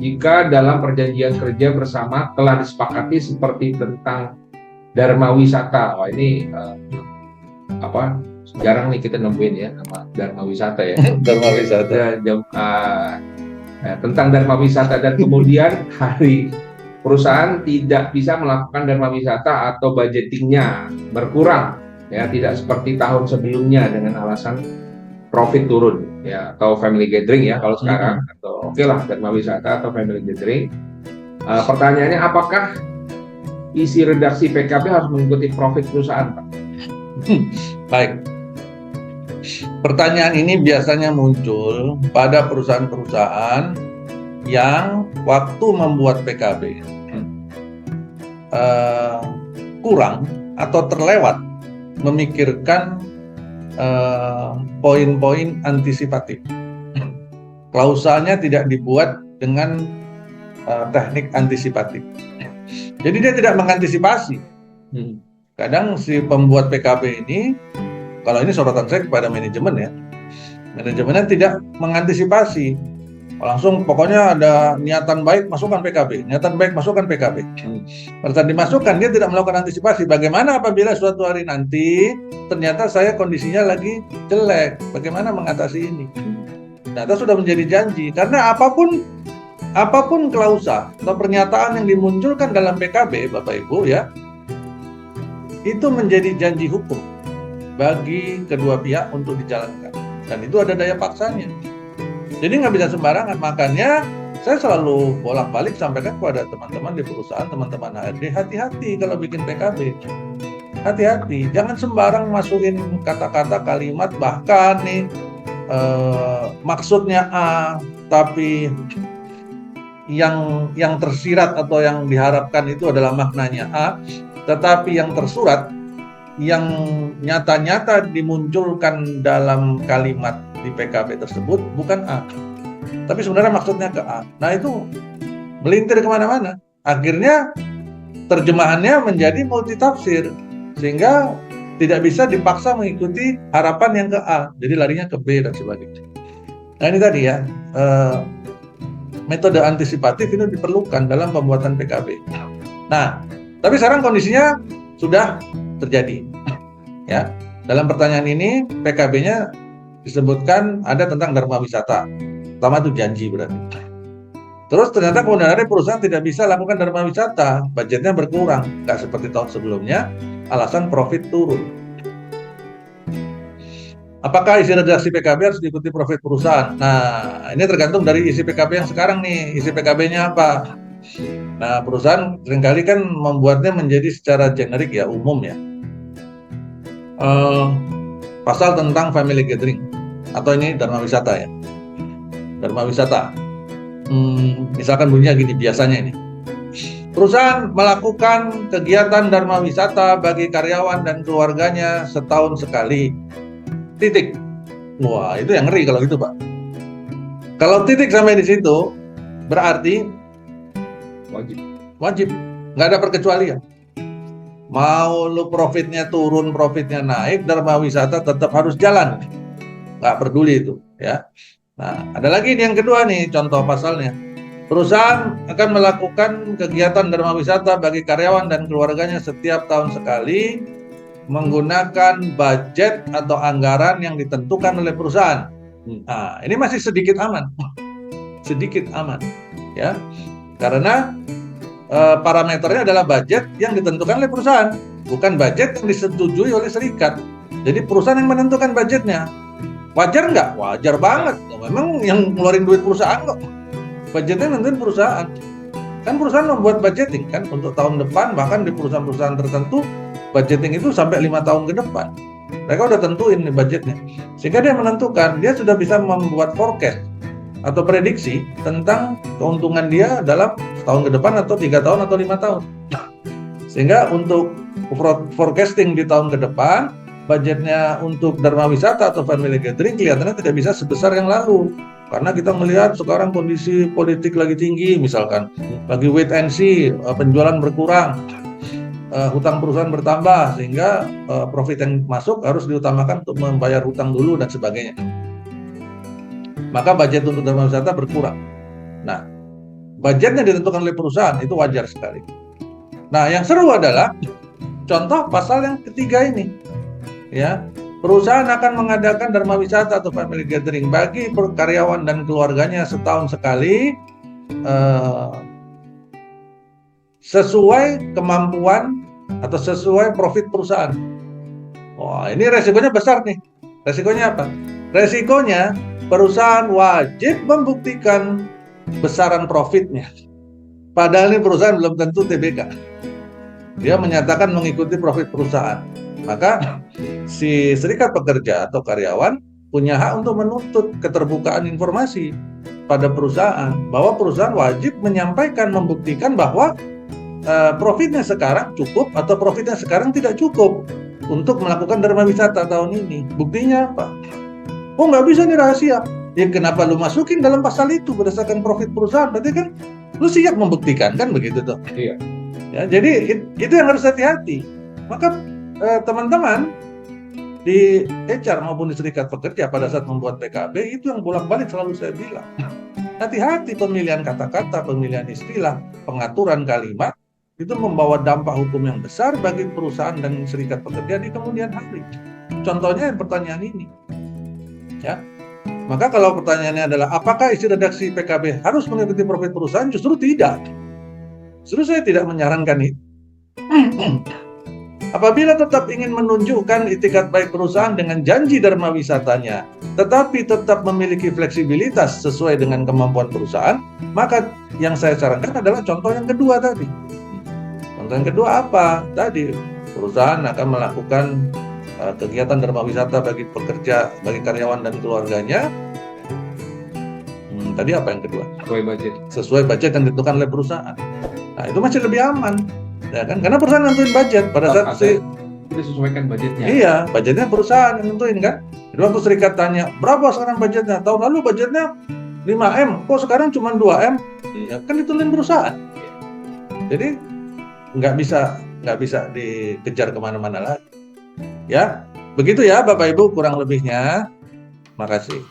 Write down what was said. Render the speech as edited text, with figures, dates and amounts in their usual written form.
jika dalam perjanjian kerja bersama telah disepakati seperti tentang dharma wisata. Wah, ini jarang nih kita nemuin ya nama dharma wisata ya. Dharma wisata. Tentang dharma wisata, dan kemudian hari perusahaan tidak bisa melakukan dharma wisata atau budgetingnya berkurang ya, tidak seperti tahun sebelumnya dengan alasan profit turun ya, atau family gathering ya kalau sekarang, atau oke lah dharma wisata atau family gathering. Pertanyaannya, apakah isi redaksi PKB harus mengikuti profit perusahaan, Pak? Baik. Pertanyaan ini biasanya muncul pada perusahaan-perusahaan yang waktu membuat PKB kurang atau terlewat memikirkan poin-poin antisipatif. Klausanya tidak dibuat dengan teknik antisipatif. Jadi dia tidak mengantisipasi. Kadang si pembuat PKB ini, kalau ini sorotan saya kepada manajemen ya, manajemennya tidak mengantisipasi. Langsung pokoknya ada niatan baik masukkan PKB, niatan baik masukkan PKB. Pada saat dimasukkan dia tidak melakukan antisipasi. Bagaimana apabila suatu hari nanti ternyata saya kondisinya lagi jelek, bagaimana mengatasi ini? Ternyata sudah menjadi janji, karena apapun klausa atau pernyataan yang dimunculkan dalam PKB, Bapak Ibu ya, itu menjadi janji hukum bagi kedua pihak untuk dijalankan, dan itu ada daya paksanya. Jadi nggak bisa sembarangan. Makanya saya selalu bolak-balik sampaikan kepada teman-teman di perusahaan, teman-teman HRD, hati-hati kalau bikin PKB. Hati-hati, jangan sembarang masukin kata-kata kalimat, bahkan nih maksudnya A, tapi yang tersirat atau yang diharapkan itu adalah maknanya A, tetapi yang tersurat, yang nyata-nyata dimunculkan dalam kalimat di PKB tersebut bukan A, tapi sebenarnya maksudnya ke A. Nah itu melintir kemana-mana. Akhirnya terjemahannya menjadi multitafsir, sehingga tidak bisa dipaksa mengikuti harapan yang ke A, jadi larinya ke B dan sebagainya. Nah ini tadi ya, metode antisipatif ini diperlukan dalam pembuatan PKB. Nah, tapi sekarang kondisinya sudah terjadi. Ya, dalam pertanyaan ini PKB-nya disebutkan ada tentang dharma wisata. Pertama itu janji berarti. Terus ternyata kemudian hari perusahaan tidak bisa lakukan dharma wisata, budgetnya berkurang, nggak seperti tahun sebelumnya, alasan profit turun. Apakah isi redaksi PKB harus diikuti profit perusahaan? Nah, ini tergantung dari isi PKB yang sekarang nih. Isi PKB-nya apa? Nah, perusahaan seringkali kan membuatnya menjadi secara generik ya, umum ya. Pasal tentang family gathering, atau ini dharma wisata ya. Dharma wisata. Misalkan bunyinya gini biasanya ini. Perusahaan melakukan kegiatan dharma wisata bagi karyawan dan keluarganya setahun sekali. Titik. Wah, itu yang ngeri kalau gitu, Pak. Kalau titik sampai di situ, berarti wajib. Nggak ada perkecualian. Mau lu profitnya turun, profitnya naik, dharma wisata tetap harus jalan. Nggak peduli itu, ya. Nah, ada lagi yang kedua nih, contoh pasalnya. Perusahaan akan melakukan kegiatan dharma wisata bagi karyawan dan keluarganya setiap tahun sekali menggunakan budget atau anggaran yang ditentukan oleh perusahaan. Nah, ini masih sedikit aman. Sedikit aman, ya. Karena parameternya adalah budget yang ditentukan oleh perusahaan, bukan budget yang disetujui oleh serikat. Jadi perusahaan yang menentukan budgetnya. Wajar nggak? Wajar banget. Memang yang ngeluarin duit perusahaan kok. Budgetnya nentuin perusahaan. Kan perusahaan membuat budgeting kan untuk tahun depan, bahkan di perusahaan-perusahaan tertentu budgeting itu sampai 5 tahun ke depan. Mereka udah tentuin nih budgetnya. Sehingga dia menentukan, dia sudah bisa membuat forecast atau prediksi tentang keuntungan dia dalam tahun ke depan atau 3 tahun atau 5 tahun. Sehingga untuk forecasting di tahun ke depan, budgetnya untuk dharma wisata atau family gathering kelihatannya tidak bisa sebesar yang lalu. Karena kita melihat sekarang kondisi politik lagi tinggi, misalkan lagi wait and see, penjualan berkurang, hutang perusahaan bertambah, sehingga profit yang masuk harus diutamakan untuk membayar hutang dulu dan sebagainya. Maka budget untuk dharma wisata berkurang. Nah, budgetnya ditentukan oleh perusahaan, itu wajar sekali. Nah, yang seru adalah contoh pasal yang ketiga ini, ya. Perusahaan akan mengadakan dharma wisata atau family gathering bagi karyawan dan keluarganya setahun sekali, sesuai kemampuan atau sesuai profit perusahaan. Wah, ini resikonya besar nih. Resikonya apa? Resikonya perusahaan wajib membuktikan besaran profitnya. Padahal ini perusahaan belum tentu TBK. Dia menyatakan mengikuti profit perusahaan. Maka si serikat pekerja atau karyawan punya hak untuk menuntut keterbukaan informasi pada perusahaan, bahwa perusahaan wajib menyampaikan, membuktikan bahwa profitnya sekarang cukup atau profitnya sekarang tidak cukup untuk melakukan dharma wisata tahun ini. Buktinya apa? Oh, nggak bisa nih rahasia. Ya kenapa lu masukin dalam pasal itu berdasarkan profit perusahaan? Berarti kan lu siap membuktikan, kan begitu tuh. Iya. Ya, jadi itu yang harus hati-hati. Maka teman-teman di HR maupun di serikat pekerja pada saat membuat PKB, itu yang bolak-balik selalu saya bilang. Hati-hati pemilihan kata-kata, pemilihan istilah, pengaturan kalimat, itu membawa dampak hukum yang besar bagi perusahaan dan serikat pekerja di kemudian hari. Contohnya pertanyaan ini. Ya. Maka kalau pertanyaannya adalah apakah isi redaksi PKB harus mengikuti profit perusahaan? Justru tidak. Justru saya tidak menyarankan itu. Apabila tetap ingin menunjukkan itikat baik perusahaan dengan janji dharma wisatanya, tetapi tetap memiliki fleksibilitas sesuai dengan kemampuan perusahaan, maka yang saya sarankan adalah contoh yang kedua tadi. Contoh yang kedua apa? Tadi perusahaan akan melakukan kegiatan dharma wisata bagi pekerja, bagi karyawan dan keluarganya. Tadi apa yang kedua? Sesuai budget. Sesuai budget yang ditentukan oleh perusahaan. Nah, itu masih lebih aman. Ya kan? Karena perusahaan nentuin budget pada saat disesuaikan budgetnya. Iya, budgetnya perusahaan yang nentuin kan. Jadi waktu serikat tanya, berapa sekarang budgetnya? Tahun lalu budgetnya 5M, kok sekarang cuma 2M? Ya kan ditentuin perusahaan. Jadi nggak bisa dikejar kemana-mana lagi. Ya, begitu ya Bapak Ibu kurang lebihnya. Makasih.